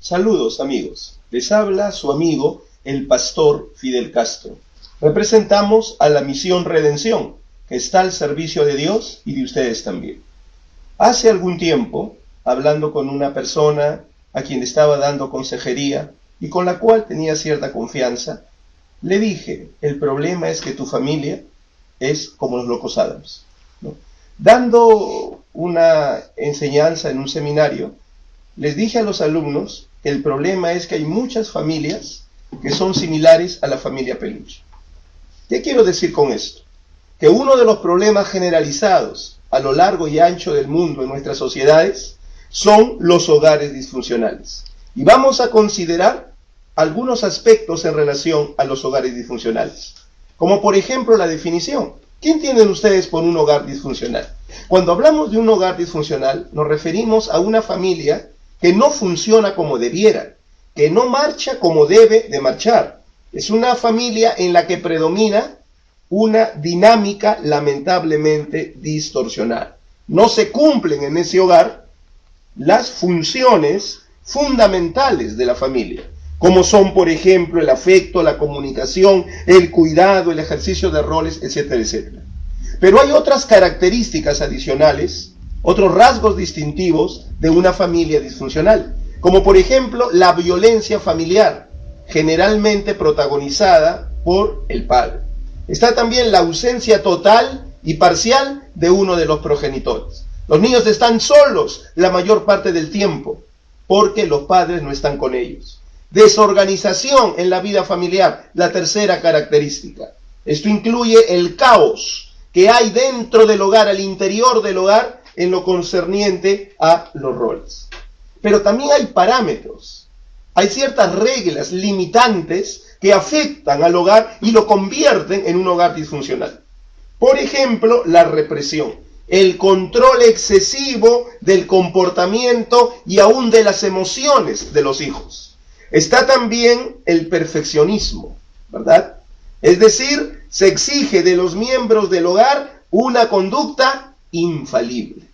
Saludos amigos, les habla su amigo el pastor Fidel Castro. Representamos a la Misión Redención, que está al servicio de Dios y de ustedes también. Hace algún tiempo, hablando con una persona a quien estaba dando consejería y con la cual tenía cierta confianza, le dije, el problema es que tu familia es como los locos Adams, ¿no? Dando una enseñanza en un seminario, les dije a los alumnos que el problema es que hay muchas familias que son similares a la familia Peluche. ¿Qué quiero decir con esto? Que uno de los problemas generalizados a lo largo y ancho del mundo en nuestras sociedades son los hogares disfuncionales. Y vamos a considerar algunos aspectos en relación a los hogares disfuncionales. Como por ejemplo la definición. ¿Qué entienden ustedes por un hogar disfuncional? Cuando hablamos de un hogar disfuncional, nos referimos a una familia que no funciona como debiera, que no marcha como debe de marchar. Es una familia en la que predomina una dinámica lamentablemente distorsionada. No se cumplen en ese hogar las funciones fundamentales de la familia, como son, por ejemplo, el afecto, la comunicación, el cuidado, el ejercicio de roles, etcétera, etcétera. Pero hay otras características adicionales, otros rasgos distintivos de una familia disfuncional, como por ejemplo la violencia familiar, generalmente protagonizada por el padre. Está también la ausencia total y parcial de uno de los progenitores. Los niños están solos la mayor parte del tiempo, porque los padres no están con ellos. Desorganización en la vida familiar, la tercera característica. Esto incluye el caos que hay dentro del hogar, al interior del hogar, en lo concerniente a los roles. Pero también hay parámetros, hay ciertas reglas limitantes que afectan al hogar y lo convierten en un hogar disfuncional. Por ejemplo, la represión, el control excesivo del comportamiento y aún de las emociones de los hijos. Está también el perfeccionismo, ¿verdad? Es decir, se exige de los miembros del hogar una conducta infalible.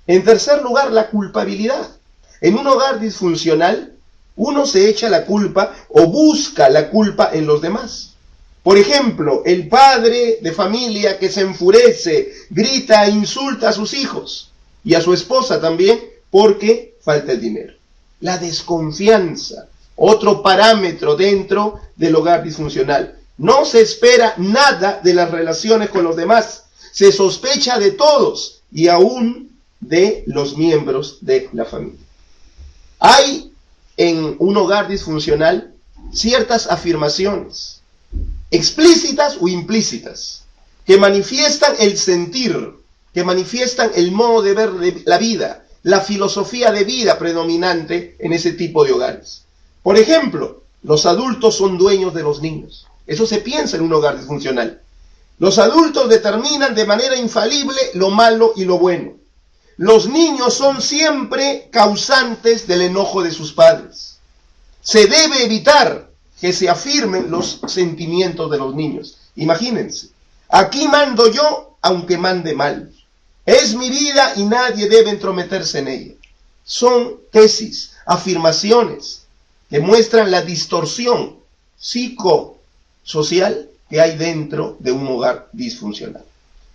En tercer lugar, la culpabilidad. En un hogar disfuncional, uno se echa la culpa o busca la culpa en los demás. Por ejemplo, el padre de familia que se enfurece, grita e insulta a sus hijos y a su esposa también porque falta el dinero. La desconfianza, otro parámetro dentro del hogar disfuncional. No se espera nada de las relaciones con los demás. Se sospecha de todos y aún de los miembros de la familia. Hay en un hogar disfuncional ciertas afirmaciones, explícitas o implícitas, que manifiestan el sentir, que manifiestan el modo de ver la vida, la filosofía de vida predominante en ese tipo de hogares. Por ejemplo, los adultos son dueños de los niños. Eso se piensa en un hogar disfuncional. Los adultos determinan de manera infalible lo malo y lo bueno. Los niños son siempre causantes del enojo de sus padres. Se debe evitar que se afirmen los sentimientos de los niños. Imagínense, aquí mando yo aunque mande mal. Es mi vida y nadie debe entrometerse en ella. Son tesis, afirmaciones que muestran la distorsión psicosocial que hay dentro de un hogar disfuncional.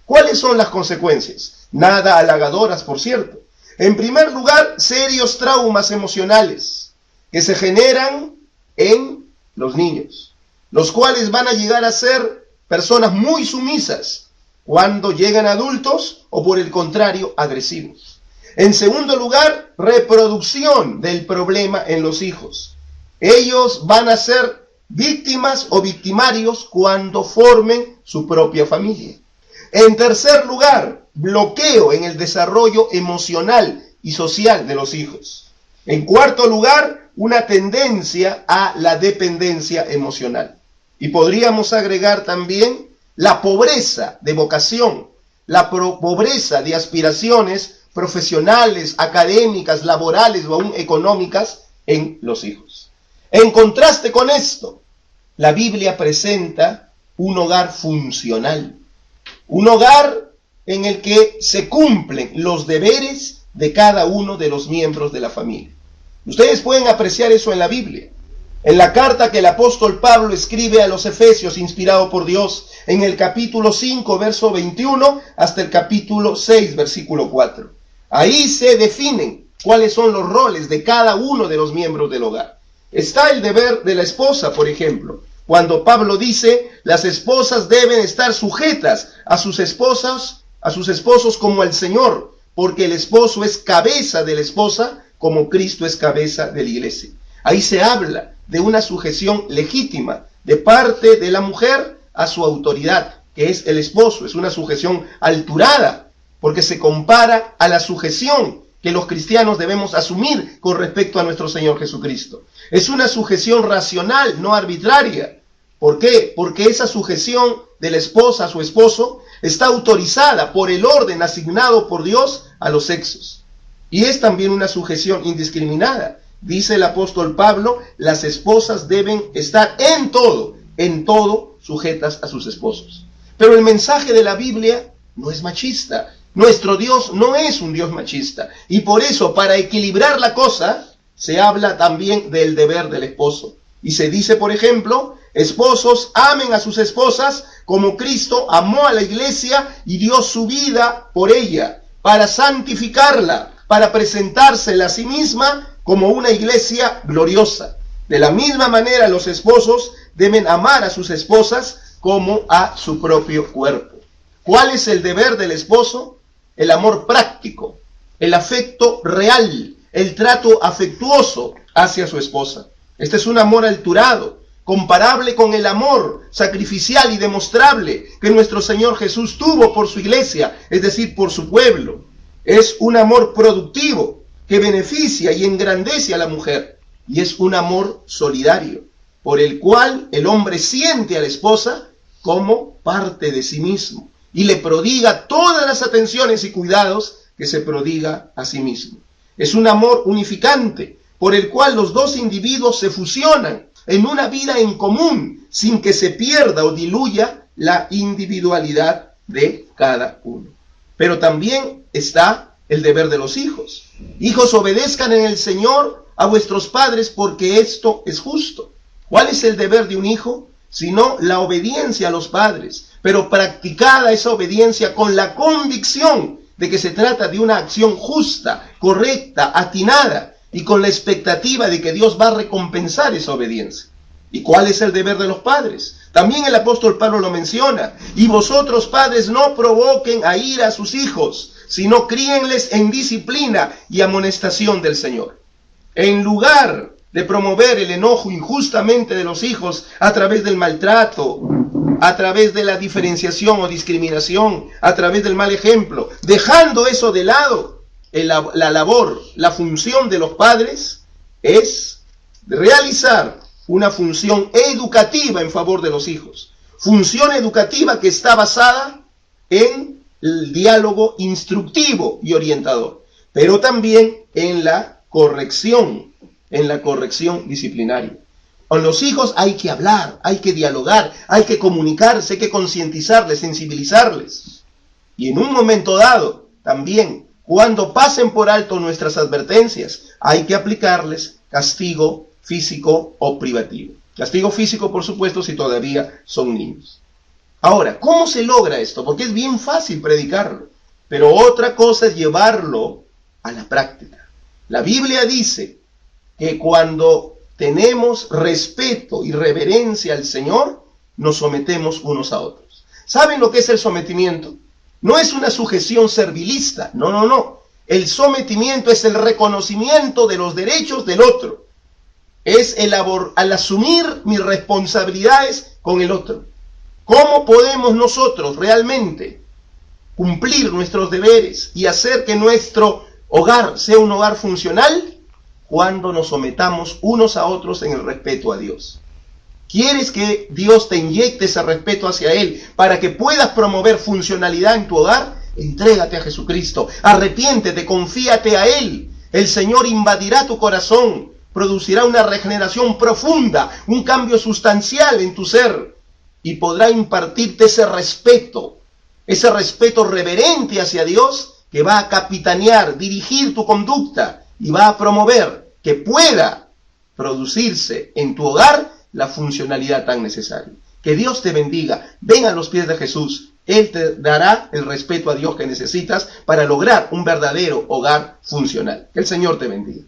¿Cuáles son las consecuencias? Nada halagadoras, por cierto. En primer lugar, serios traumas emocionales que se generan en los niños, los cuales van a llegar a ser personas muy sumisas cuando llegan adultos o por el contrario, agresivos. En segundo lugar, reproducción del problema en los hijos. Ellos van a ser víctimas o victimarios cuando formen su propia familia. En tercer lugar, bloqueo en el desarrollo emocional y social de los hijos. En cuarto lugar, una tendencia a la dependencia emocional. Y podríamos agregar también la pobreza de vocación, la pobreza de aspiraciones profesionales, académicas, laborales o aún económicas en los hijos. En contraste con esto, la Biblia presenta un hogar funcional, un hogar en el que se cumplen los deberes de cada uno de los miembros de la familia. Ustedes pueden apreciar eso en la Biblia. En la carta que el apóstol Pablo escribe a los Efesios, inspirado por Dios, en el capítulo 5, verso 21, hasta el capítulo 6, versículo 4. Ahí se definen cuáles son los roles de cada uno de los miembros del hogar. Está el deber de la esposa, por ejemplo, cuando Pablo dice, las esposas deben estar sujetas a sus esposos como al Señor, porque el esposo es cabeza de la esposa, como Cristo es cabeza de la iglesia. Ahí se habla de una sujeción legítima de parte de la mujer a su autoridad, que es el esposo. Es una sujeción alturada, porque se compara a la sujeción que los cristianos debemos asumir con respecto a nuestro Señor Jesucristo. Es una sujeción racional, no arbitraria. ¿Por qué? Porque esa sujeción de la esposa a su esposo está autorizada por el orden asignado por Dios a los sexos. Y es también una sujeción indiscriminada. Dice el apóstol Pablo, las esposas deben estar en todo sujetas a sus esposos. Pero el mensaje de la Biblia no es machista. Nuestro Dios no es un Dios machista. Y por eso, para equilibrar la cosa, se habla también del deber del esposo. Y se dice, por ejemplo, esposos, amen a sus esposas como Cristo amó a la iglesia y dio su vida por ella, para santificarla, para presentársela a sí misma como una iglesia gloriosa. De la misma manera, los esposos deben amar a sus esposas como a su propio cuerpo. ¿Cuál es el deber del esposo? El amor práctico, el afecto real, el trato afectuoso hacia su esposa. Este es un amor alturado, comparable con el amor sacrificial y demostrable que nuestro Señor Jesús tuvo por su iglesia, es decir, por su pueblo. Es un amor productivo que beneficia y engrandece a la mujer. Y es un amor solidario, por el cual el hombre siente a la esposa como parte de sí mismo y le prodiga todas las atenciones y cuidados que se prodiga a sí mismo. Es un amor unificante, por el cual los dos individuos se fusionan en una vida en común, sin que se pierda o diluya la individualidad de cada uno. Pero también está el deber de los hijos. Hijos, obedezcan en el Señor a vuestros padres, porque esto es justo. ¿Cuál es el deber de un hijo? Sino la obediencia a los padres, pero practicada esa obediencia con la convicción de que se trata de una acción justa, correcta, atinada, y con la expectativa de que Dios va a recompensar esa obediencia. ¿Y cuál es el deber de los padres? También el apóstol Pablo lo menciona. Y vosotros, padres, no provoquen a ira a sus hijos, sino críenles en disciplina y amonestación del Señor. En lugar de promover el enojo injustamente de los hijos a través del maltrato, a través de la diferenciación o discriminación, a través del mal ejemplo, dejando eso de lado, la labor, la función de los padres es realizar una función educativa en favor de los hijos. Función educativa que está basada en el diálogo instructivo y orientador, pero también en la corrección disciplinaria. Con los hijos hay que hablar, hay que dialogar, hay que comunicarse, hay que concientizarles, sensibilizarles. Y en un momento dado, también, cuando pasen por alto nuestras advertencias, hay que aplicarles castigo físico o privativo. Castigo físico, por supuesto, si todavía son niños. Ahora, ¿cómo se logra esto? Porque es bien fácil predicarlo, pero otra cosa es llevarlo a la práctica. La Biblia dice que cuando tenemos respeto y reverencia al Señor, nos sometemos unos a otros. ¿Saben lo que es el sometimiento? No es una sujeción servilista, no. El sometimiento es el reconocimiento de los derechos del otro. Es al asumir mis responsabilidades con el otro. ¿Cómo podemos nosotros realmente cumplir nuestros deberes y hacer que nuestro hogar sea un hogar funcional? Cuando nos sometamos unos a otros en el respeto a Dios. ¿Quieres que Dios te inyecte ese respeto hacia Él para que puedas promover funcionalidad en tu hogar? Entrégate a Jesucristo, arrepiéntete, confíate a Él. El Señor invadirá tu corazón, producirá una regeneración profunda, un cambio sustancial en tu ser y podrá impartirte ese respeto reverente hacia Dios que va a capitanear, dirigir tu conducta y va a promover que pueda producirse en tu hogar la funcionalidad tan necesaria. Que Dios te bendiga. Ven a los pies de Jesús. Él te dará el respeto a Dios que necesitas para lograr un verdadero hogar funcional. Que el Señor te bendiga.